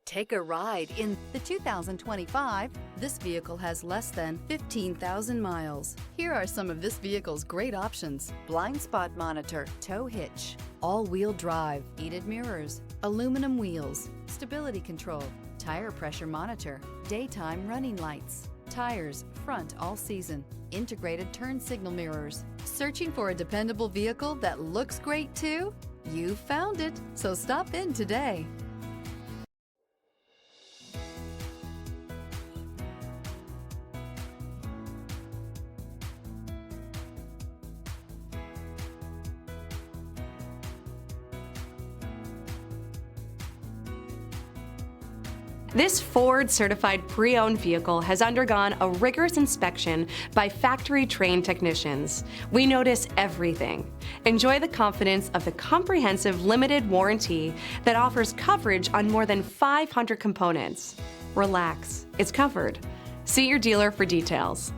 Take a ride in the 2025. This vehicle has less than 15,000 miles. Here are some of this vehicle's great options: blind spot monitor, tow hitch, all-wheel drive, heated mirrors, aluminum wheels, stability control, tire pressure monitor, daytime running lights, tires front all season, integrated turn signal mirrors. Searching for a dependable vehicle that looks great too? You found it, so stop in today. This Ford certified pre-owned vehicle has undergone a rigorous inspection by factory-trained technicians. We notice everything. Enjoy the confidence of the comprehensive limited warranty that offers coverage on more than 500 components. Relax, it's covered. See your dealer for details.